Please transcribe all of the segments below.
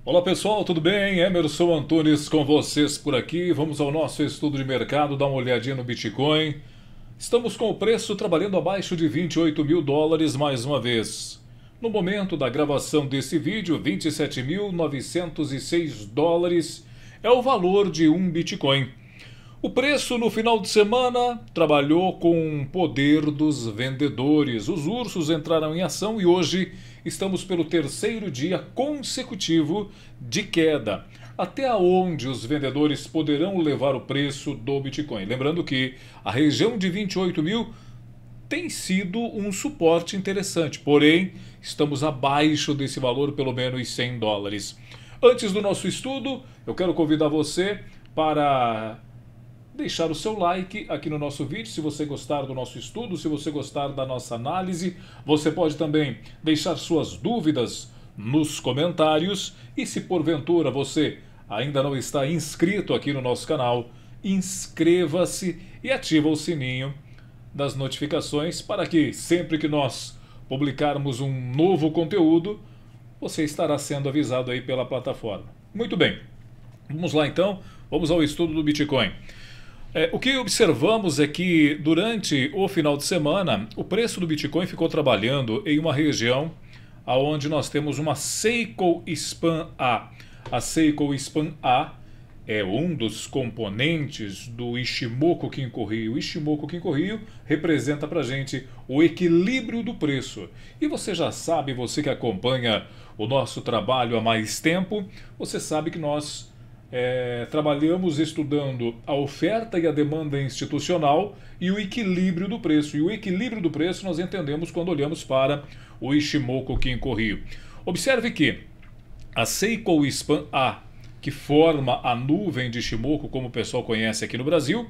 Olá pessoal, tudo bem? Emerson Antunes com vocês por aqui. Vamos ao nosso estudo de mercado, dar uma olhadinha no Bitcoin. Estamos com o preço trabalhando abaixo de 28 mil dólares mais uma vez. No momento da gravação desse vídeo, 27.906 dólares é o valor de um Bitcoin. O preço no final de semana trabalhou com o poder dos vendedores. Os ursos entraram em ação e hoje estamos pelo terceiro dia consecutivo de queda. Até onde os vendedores poderão levar o preço do Bitcoin? Lembrando que a região de 28 mil tem sido um suporte interessante, porém estamos abaixo desse valor, pelo menos 100 dólares. Antes do nosso estudo, eu quero convidar você para deixar o seu like aqui no nosso vídeo, se você gostar do nosso estudo, se você gostar da nossa análise. Você pode também deixar suas dúvidas nos comentários. E se porventura você ainda não está inscrito aqui no nosso canal, inscreva-se e ativa o sininho das notificações para que sempre que nós publicarmos um novo conteúdo, você estará sendo avisado aí pela plataforma. Muito bem, vamos lá então, vamos ao estudo do Bitcoin. O que observamos é que durante o final de semana o preço do Bitcoin ficou trabalhando em uma região onde nós temos uma Seiko Span A. A Seiko Span A é um dos componentes do Ichimoku Kinko-Hyo. O Ichimoku Kinko-Hyo representa para a gente o equilíbrio do preço. E você já sabe, você que acompanha o nosso trabalho há mais tempo, você sabe que nós trabalhamos estudando a oferta e a demanda institucional e o equilíbrio do preço. E o equilíbrio do preço nós entendemos quando olhamos para o Ichimoku Kinko-Hyo. Observe que a Seiko Span A, que forma a nuvem de Ichimoku, como o pessoal conhece aqui no Brasil,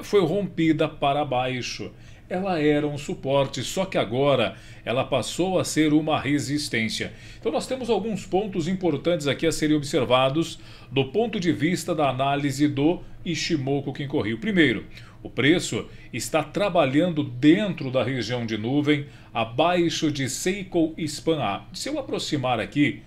foi rompida para baixo. Ela era um suporte, só que agora ela passou a ser uma resistência. Então nós temos alguns pontos importantes aqui a serem observados do ponto de vista da análise do Ichimoku Kinko-Hyo. Primeiro, o preço está trabalhando dentro da região de nuvem, abaixo de Seiko Span A. Se eu aproximar aqui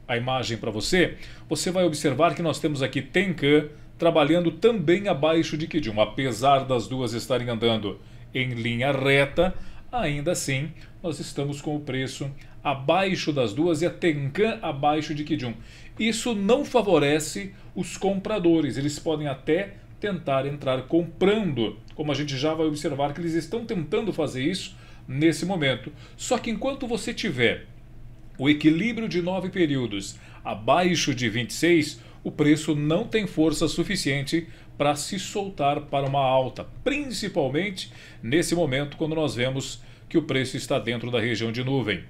a imagem para você, você vai observar que nós temos aqui Tenkan trabalhando também abaixo de Kijun. Apesar das duas estarem andando em linha reta, ainda assim nós estamos com o preço abaixo das duas e a Tenkan abaixo de Kijun. Isso não favorece os compradores, eles podem até tentar entrar comprando, como a gente já vai observar que eles estão tentando fazer isso nesse momento. Só que enquanto você tiver o equilíbrio de 9 períodos abaixo de 26, o preço não tem força suficiente para se soltar para uma alta, principalmente nesse momento quando nós vemos que o preço está dentro da região de nuvem.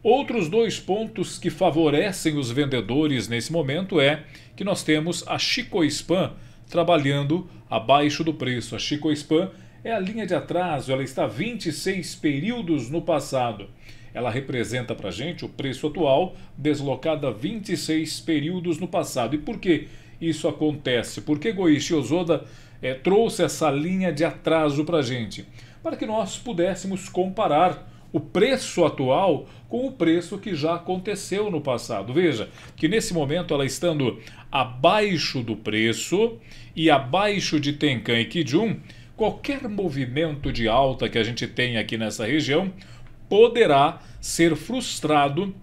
Outros dois pontos que favorecem os vendedores nesse momento é que nós temos a Chikou Span trabalhando abaixo do preço. A Chikou Span é a linha de atraso, ela está 26 períodos no passado. Ela representa para a gente o preço atual deslocado a 26 períodos no passado. E por que isso acontece? Por que Goichi Osoda trouxe essa linha de atraso para a gente? Para que nós pudéssemos comparar o preço atual com o preço que já aconteceu no passado. Veja que nesse momento ela estando abaixo do preço e abaixo de Tenkan e Kijun, qualquer movimento de alta que a gente tem aqui nessa região poderá ser frustrado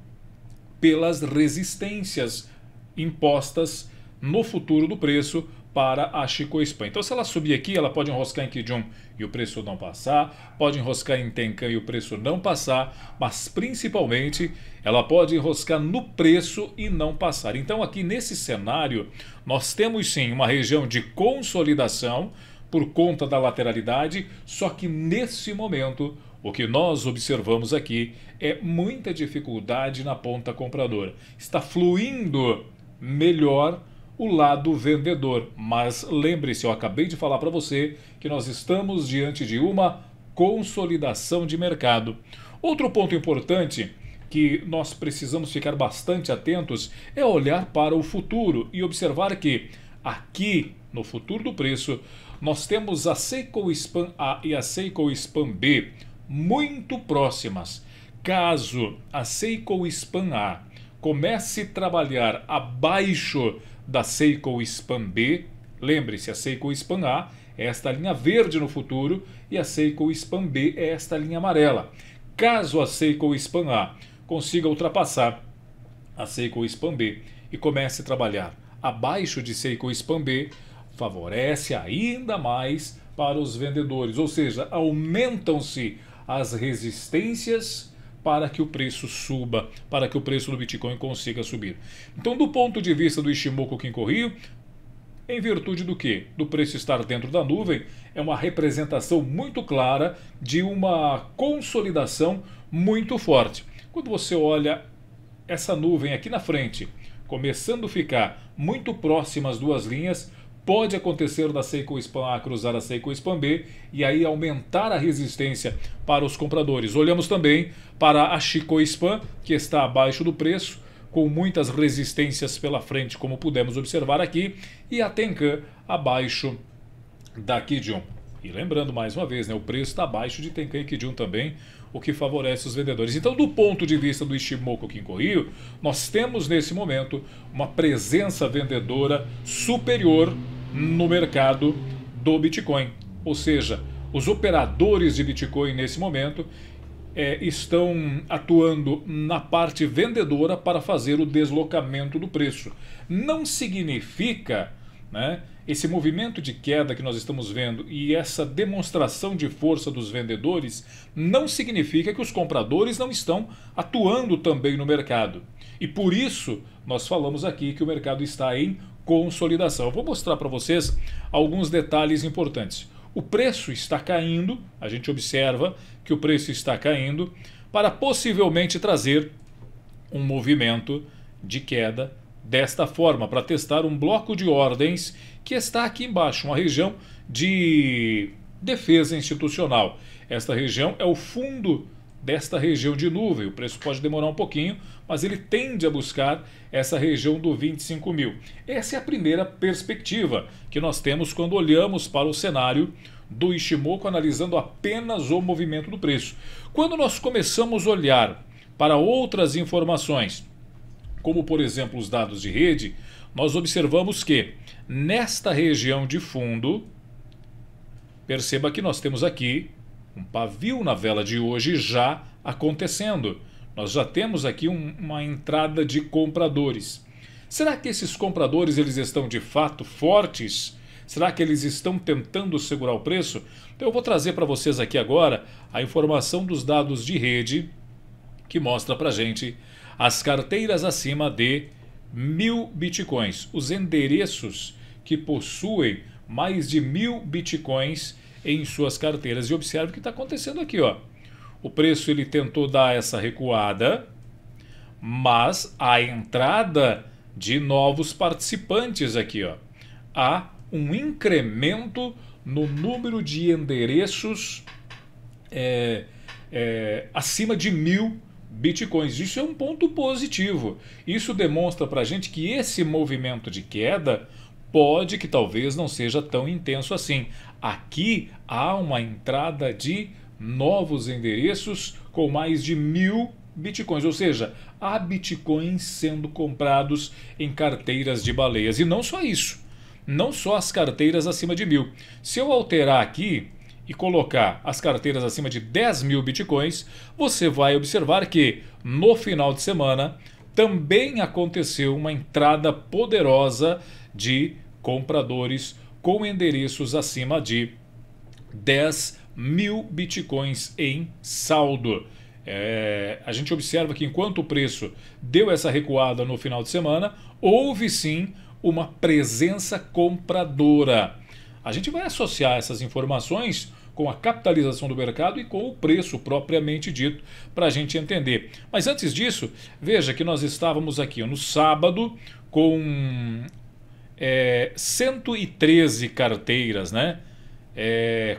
pelas resistências impostas no futuro do preço para a Chikou Span. Então se ela subir aqui, ela pode enroscar em Kijun e o preço não passar, pode enroscar em Tenkan e o preço não passar, mas principalmente ela pode enroscar no preço e não passar. Então aqui nesse cenário nós temos sim uma região de consolidação por conta da lateralidade, só que nesse momento o que nós observamos aqui é muita dificuldade na ponta compradora. Está fluindo melhor o lado vendedor. Mas lembre-se, eu acabei de falar para você que nós estamos diante de uma consolidação de mercado. Outro ponto importante que nós precisamos ficar bastante atentos é olhar para o futuro e observar que aqui no futuro do preço nós temos a Seiko Span A e a Seiko Span B muito próximas. Caso a Seiko Span A comece a trabalhar abaixo da Seiko Span B, lembre-se, a Seiko Span A é esta linha verde no futuro e a Seiko Span B é esta linha amarela. Caso a Seiko Span A consiga ultrapassar a Seiko Span B e comece a trabalhar abaixo de Seiko Span B, favorece ainda mais para os vendedores, ou seja, aumentam-se as resistências para que o preço suba, para que o preço do Bitcoin consiga subir. Então, do ponto de vista do Ichimoku Kinko Ryu, em virtude do quê? Do preço estar dentro da nuvem, é uma representação muito clara de uma consolidação muito forte. Quando você olha essa nuvem aqui na frente, começando a ficar muito próxima às duas linhas, pode acontecer da Seiko Span A cruzar a Seiko Span B e aí aumentar a resistência para os compradores. Olhamos também para a Chikou Span, que está abaixo do preço, com muitas resistências pela frente, como pudemos observar aqui, e a Tenkan abaixo da Kijun. E lembrando mais uma vez, né, o preço está abaixo de Tenkan e Kijun também, o que favorece os vendedores. Então, do ponto de vista do Ichimoku Kinko Ryu, nós temos nesse momento uma presença vendedora superior no mercado do Bitcoin. Ou seja, os operadores de Bitcoin nesse momento estão atuando na parte vendedora para fazer o deslocamento do preço. Não significa, né, esse movimento de queda que nós estamos vendo e essa demonstração de força dos vendedores não significa que os compradores não estão atuando também no mercado. E por isso nós falamos aqui que o mercado está em consolidação. Eu vou mostrar para vocês alguns detalhes importantes. O preço está caindo, a gente observa que o preço está caindo para possivelmente trazer um movimento de queda desta forma, para testar um bloco de ordens que está aqui embaixo, uma região de defesa institucional. Esta região é o fundo desta região de nuvem. O preço pode demorar um pouquinho, mas ele tende a buscar essa região do 25 mil. Essa é a primeira perspectiva que nós temos quando olhamos para o cenário do Ichimoku, analisando apenas o movimento do preço. Quando nós começamos a olhar para outras informações, como por exemplo os dados de rede, nós observamos que nesta região de fundo, perceba que nós temos aqui um pavio na vela de hoje já acontecendo. Nós já temos aqui uma entrada de compradores. Será que esses compradores eles estão de fato fortes? Será que eles estão tentando segurar o preço? Então eu vou trazer para vocês aqui agora a informação dos dados de rede que mostra para a gente as carteiras acima de 1000 bitcoins, os endereços que possuem mais de 1000 bitcoins em suas carteiras. E observe o que está acontecendo aqui, ó. O preço ele tentou dar essa recuada, mas a entrada de novos participantes aqui, ó. Há um incremento no número de endereços acima de 1000 bitcoins. Isso é um ponto positivo. Isso demonstra para a gente que esse movimento de queda pode que talvez não seja tão intenso assim. Aqui há uma entrada de novos endereços com mais de 1000 bitcoins, ou seja, há bitcoins sendo comprados em carteiras de baleias. E não só isso, não só as carteiras acima de 1000. Se eu alterar aqui e colocar as carteiras acima de 10.000 bitcoins, você vai observar que no final de semana também aconteceu uma entrada poderosa de compradores com endereços acima de 10.000 bitcoins em saldo. A gente observa que enquanto o preço deu essa recuada no final de semana, houve sim uma presença compradora. A gente vai associar essas informações com a capitalização do mercado e com o preço propriamente dito para a gente entender. Mas antes disso, veja que nós estávamos aqui no sábado com 113 carteiras, né?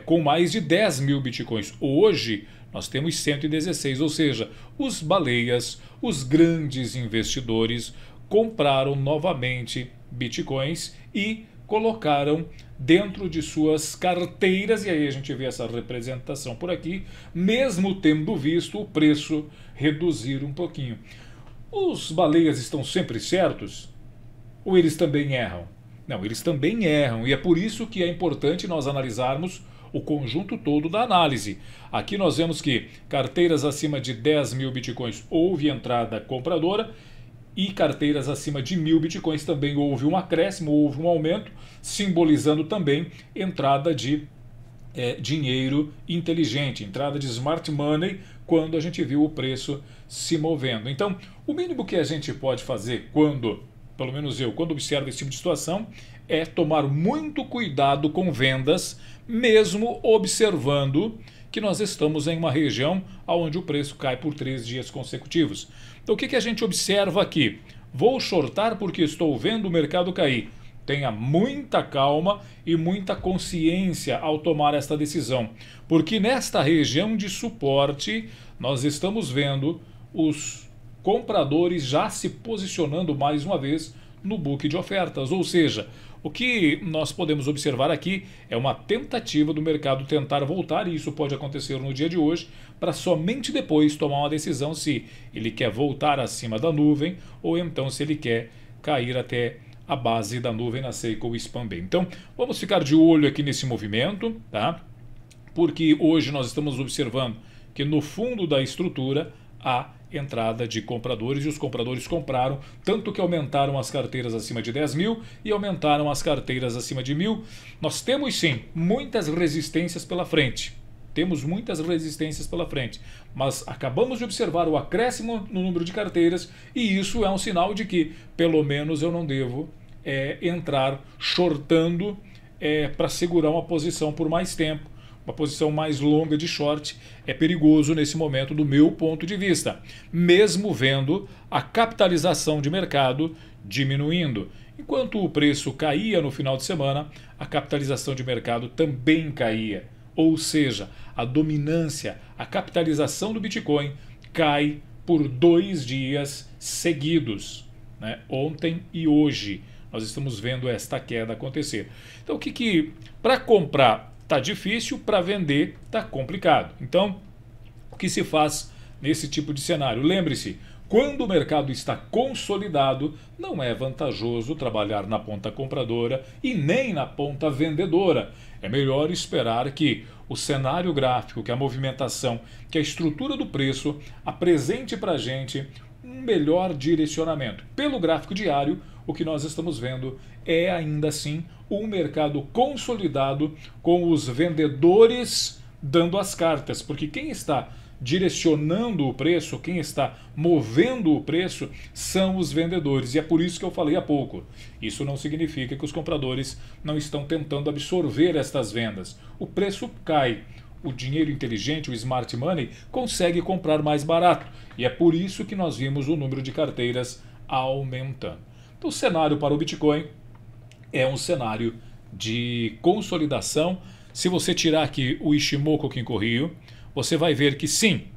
Com mais de 10.000 bitcoins. Hoje nós temos 116, ou seja, os baleias, os grandes investidores compraram novamente bitcoins e colocaram dentro de suas carteiras, e aí a gente vê essa representação por aqui, mesmo tendo visto o preço reduzir um pouquinho. Os baleias estão sempre certos? Ou eles também erram? Não, eles também erram, e é por isso que é importante nós analisarmos o conjunto todo da análise. Aqui nós vemos que carteiras acima de 10 mil bitcoins houve entrada compradora, e carteiras acima de 1.000 bitcoins também houve um acréscimo, houve um aumento, simbolizando também entrada de dinheiro inteligente, entrada de smart money, quando a gente viu o preço se movendo. Então, o mínimo que a gente pode fazer quando, pelo menos eu, quando observo esse tipo de situação, é tomar muito cuidado com vendas, mesmo observando que nós estamos em uma região onde o preço cai por 3 dias consecutivos. Então o que a gente observa aqui? Vou shortar porque estou vendo o mercado cair. Tenha muita calma e muita consciência ao tomar esta decisão, porque nesta região de suporte nós estamos vendo os compradores já se posicionando mais uma vez no book de ofertas, ou seja, o que nós podemos observar aqui é uma tentativa do mercado tentar voltar, e isso pode acontecer no dia de hoje, para somente depois tomar uma decisão se ele quer voltar acima da nuvem ou então se ele quer cair até a base da nuvem na Seiko Spam Bem. Então vamos ficar de olho aqui nesse movimento, tá? Porque hoje nós estamos observando que no fundo da estrutura há entrada de compradores, e os compradores compraram, tanto que aumentaram as carteiras acima de 10 mil e aumentaram as carteiras acima de 1.000. Nós temos sim muitas resistências pela frente, mas acabamos de observar o acréscimo no número de carteiras, e isso é um sinal de que pelo menos eu não devo entrar shortando para segurar uma posição por mais tempo. Uma posição mais longa de short é perigoso nesse momento do meu ponto de vista, mesmo vendo a capitalização de mercado diminuindo. Enquanto o preço caía no final de semana, a capitalização de mercado também caía. Ou seja, a dominância, a capitalização do Bitcoin cai por 2 dias seguidos, né? Ontem e hoje nós estamos vendo esta queda acontecer. Então para comprar está difícil, para vender está complicado. Então, o que se faz nesse tipo de cenário? Lembre-se, quando o mercado está consolidado, não é vantajoso trabalhar na ponta compradora e nem na ponta vendedora. É melhor esperar que o cenário gráfico, que a movimentação, que a estrutura do preço apresente para a gente um melhor direcionamento. Pelo gráfico diário, o que nós estamos vendo é ainda assim um mercado consolidado, com os vendedores dando as cartas, porque quem está direcionando o preço, quem está movendo o preço são os vendedores, e é por isso que eu falei há pouco. Isso não significa que os compradores não estão tentando absorver estas vendas. O preço cai, o dinheiro inteligente, o smart money, consegue comprar mais barato, e é por isso que nós vimos o número de carteiras aumentando. Então, o cenário para o Bitcoin é um cenário de consolidação. Se você tirar aqui o Ichimoku Kinko-Hyo, você vai ver que sim,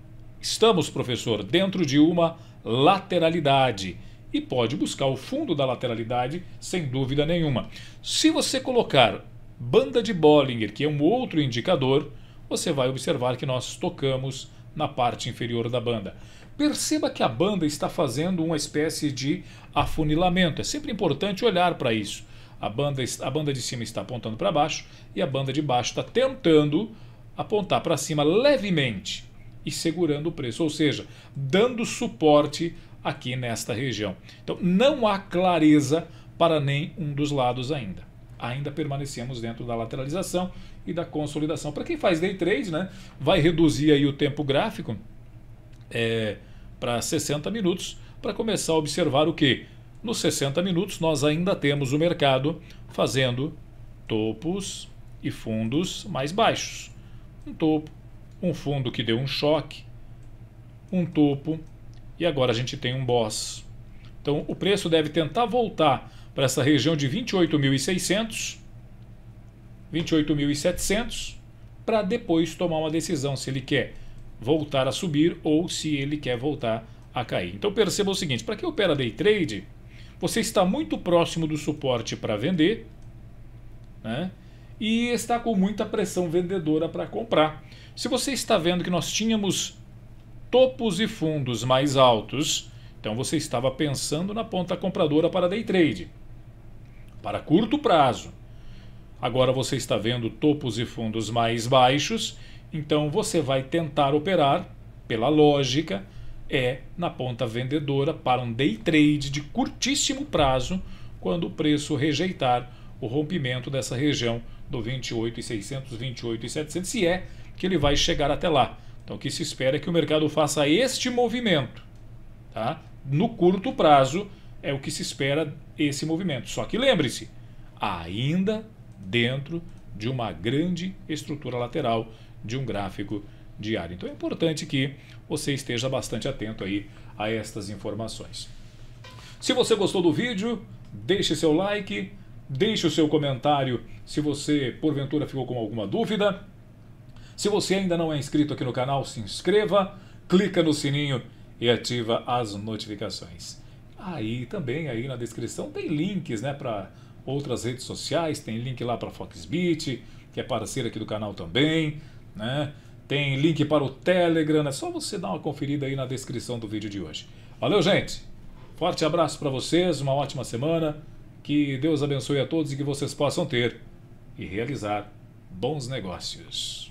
estamos, professor, dentro de uma lateralidade, e pode buscar o fundo da lateralidade sem dúvida nenhuma. Se você colocar banda de Bollinger, que é um outro indicador, você vai observar que nós tocamos na parte inferior da banda. Perceba que a banda está fazendo uma espécie de afunilamento. É sempre importante olhar para isso. A banda de cima está apontando para baixo e a banda de baixo está tentando apontar para cima levemente e segurando o preço, ou seja, dando suporte aqui nesta região. Então não há clareza para nenhum dos lados ainda. Ainda permanecemos dentro da lateralização e da consolidação. Para quem faz day trade, né, vai reduzir aí o tempo gráfico para 60 minutos para começar a observar o que? Nos 60 minutos nós ainda temos o mercado fazendo topos e fundos mais baixos. Um topo, um fundo que deu um choque, um topo, e agora a gente tem um boss. Então o preço deve tentar voltar para essa região de 28.600, 28.700, para depois tomar uma decisão se ele quer voltar a subir ou se ele quer voltar a cair. Então perceba o seguinte, para quem opera day trade, você está muito próximo do suporte para vender, né? E está com muita pressão vendedora para comprar. Se você está vendo que nós tínhamos topos e fundos mais altos Então você estava pensando na ponta compradora para day trade, para curto prazo. Agora você está vendo topos e fundos mais baixos, então você vai tentar operar, pela lógica, na ponta vendedora para um day trade de curtíssimo prazo, quando o preço rejeitar o rompimento dessa região do 28.600, 28.700, se é que ele vai chegar até lá. Então o que se espera é que o mercado faça este movimento, tá? No curto prazo é o que se espera esse movimento. Só que lembre-se, ainda dentro de uma grande estrutura lateral de um gráfico diário. Então é importante que você esteja bastante atento aí a estas informações. Se você gostou do vídeo, deixe seu like, deixe o seu comentário se você porventura ficou com alguma dúvida. Se você ainda não é inscrito aqui no canal, se inscreva, clica no sininho e ativa as notificações. Aí também aí na descrição tem links, né, para outras redes sociais, tem link lá para a Foxbit, que é parceira aqui do canal também, né? Tem link para o Telegram, é só você dar uma conferida aí na descrição do vídeo de hoje. Valeu, gente! Forte abraço para vocês, uma ótima semana, que Deus abençoe a todos e que vocês possam ter e realizar bons negócios.